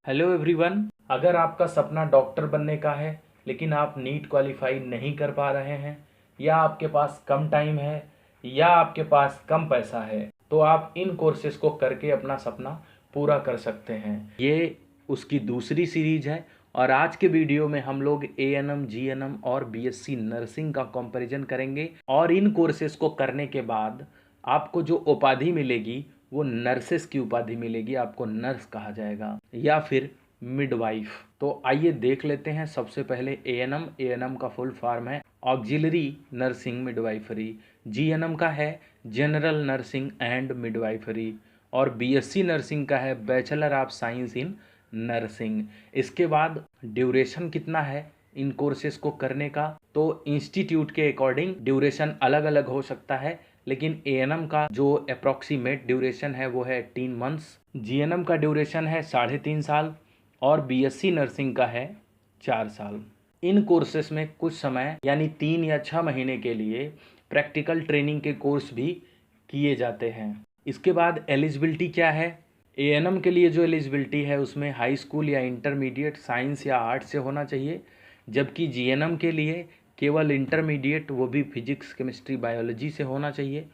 Hello everyone. अगर आपका सपना डॉक्टर बनने का है लेकिन आप नीट क्वालिफाई नहीं कर पा रहे हैं, या आपके पास कम टाइम है, या आपके पास कम पैसा है, तो आप इन कोर्सेज को करके अपना सपना पूरा कर सकते हैं। ये उसकी दूसरी सीरीज है और आज के वीडियो में हम लोग एएनएम, जीएनएम और बीएससी नर्सिंग का कंपैरिजन करेंगे और इन कोर्सेज को करने के बाद आपको जो उपाधि मिलेगी वो नर्सेस की उपाधि मिलेगी। आपको नर्स कहा जाएगा या फिर मिडवाइफ। तो आइए देख लेते हैं। सबसे पहले एएनएम। एएनएम का फुल फॉर्म है ऑक्सिलरी नर्सिंग मिडवाइफरी। जीएनएम का है जनरल नर्सिंग एंड मिडवाइफरी। और बीएससी नर्सिंग का है bachelor of science in nursing. इसके बाद ड्यूरेशन कितना है इन कोर्सेज को करने का, तो इंस्टीट्यूट के अकॉर्डिंग ड्यूरेशन अलग अलग हो सकता है, लेकिन एएनएम का जो अप्रॉक्सीमेट ड्यूरेशन है वो है 18 मंथ्स। जीएनएम का ड्यूरेशन है 3.5 साल और बीएससी नर्सिंग का है 4 साल। इन कोर्सेस में कुछ समय यानी 3 या 6 महीने के लिए प्रैक्टिकल ट्रेनिंग के कोर्स भी किए जाते हैं। इसके बाद एलिजिबिलिटी क्या है? एएनएम के लिए जो एलिजिबिलिटी है उसमें हाई स्कूल या इंटरमीडिएट साइंस या आर्ट से होना चाहिए, जबकि जीएनएम के लिए केवल इंटरमीडिएट, वो भी फिजिक्स केमिस्ट्री बायोलॉजी से होना चाहिए।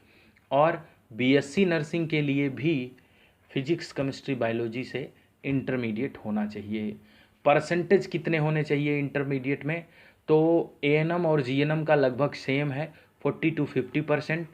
और बीएससी नर्सिंग के लिए भी फिजिक्स केमिस्ट्री बायोलॉजी से इंटरमीडिएट होना चाहिए। परसेंटेज कितने होने चाहिए इंटरमीडिएट में? तो एएनएम और जीएनएम का लगभग सेम है, 40 to 50%,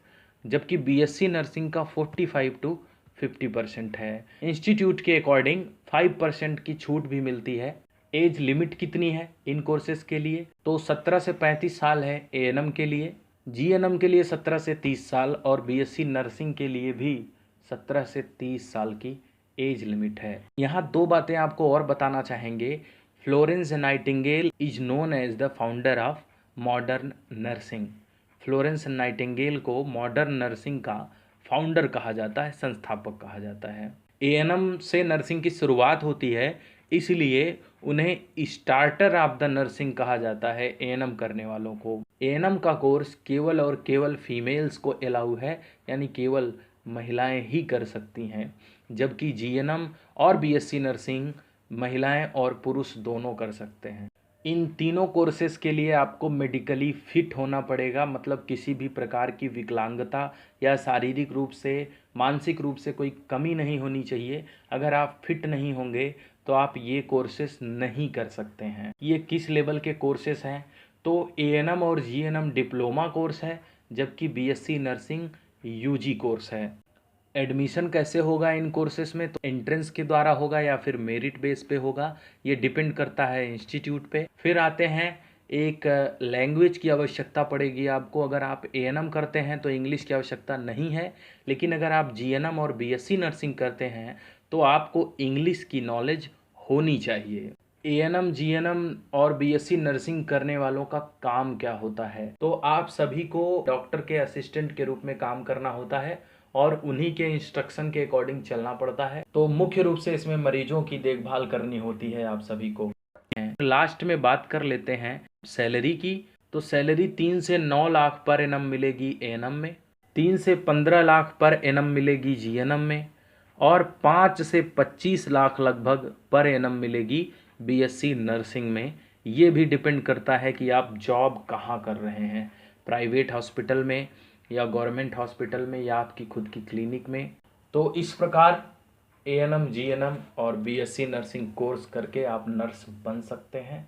जबकि बीएससी नर्सिंग का 45 to 50% है। इंस्टीट्यूट के अकॉर्डिंग 5% की छूट भी मिलती है। एज लिमिट कितनी है इन कोर्सेज के लिए? तो 17 से 35 साल है एएनएम के लिए, जीएनएम के लिए 17 से 30 साल और बीएससी नर्सिंग के लिए भी 17 से 30 साल की एज लिमिट है। यहाँ दो बातें आपको और बताना चाहेंगे। Florence Nightingale is known as the founder of modern nursing. Florence Nightingale को मॉडर्न नर्सिंग का फाउंडर कहा जाता है, संस्थापक कहा जाता है। एएनएम से नर्सिंग की शुरुआत होती है, इसलिए उन्हें स्टार्टर ऑफ द नर्सिंग कहा जाता है एएनएम करने वालों को। एएनएम का कोर्स केवल और केवल फीमेल्स को अलाउ है, यानी केवल महिलाएं ही कर सकती हैं, जबकि जीएनएम और बीएससी नर्सिंग महिलाएं और पुरुष दोनों कर सकते हैं। इन तीनों कोर्सेज के लिए आपको मेडिकली फिट होना पड़ेगा, मतलब किसी भी प्रकार की विकलांगता या शारीरिक रूप से, मानसिक रूप से कोई कमी नहीं होनी चाहिए। अगर आप फिट नहीं होंगे तो आप ये कोर्सेज नहीं कर सकते हैं। ये किस लेवल के कोर्सेज हैं? तो एएनएम और जीएनएम डिप्लोमा कोर्स है, जबकि बीएससी नर्सिंग यूजी कोर्स है। एडमिशन कैसे होगा इन कोर्सेज में? तो एंट्रेंस के द्वारा होगा या फिर मेरिट बेस पे होगा, ये डिपेंड करता है इंस्टीट्यूट पे। फिर आते हैं, एक लैंग्वेज की आवश्यकता पड़ेगी आपको। अगर आप एएनएम करते हैं तो इंग्लिश की आवश्यकता नहीं है, लेकिन अगर आप जीएनएम और बीएससी नर्सिंग करते हैं तो आपको इंग्लिश की नॉलेज होनी चाहिए। एएनएम, जीएनएम और बीएससी नर्सिंग करने वालों का काम क्या होता है? तो आप सभी को डॉक्टर के असिस्टेंट के रूप में काम करना होता है और उन्हीं के इंस्ट्रक्शन के अकॉर्डिंग चलना पड़ता है। तो मुख्य रूप से इसमें मरीजों की देखभाल करनी होती है आप सभी को। लास्ट में बात कर लेते हैं सैलरी की। तो सैलरी 3 से 9 लाख पर एनम मिलेगी एएनएम में, 3 से 15 लाख पर एनम मिलेगी जीएनएम में, और 5 से 25 लाख लगभग पर एनम मिलेगी बीएससी नर्सिंग में। ये भी डिपेंड करता है कि आप जॉब कहाँ कर रहे हैं, प्राइवेट हॉस्पिटल में या गवर्नमेंट हॉस्पिटल में या आपकी खुद की क्लिनिक में। तो इस प्रकार एएनएम, जीएनएम और बीएससी नर्सिंग कोर्स करके आप नर्स बन सकते हैं।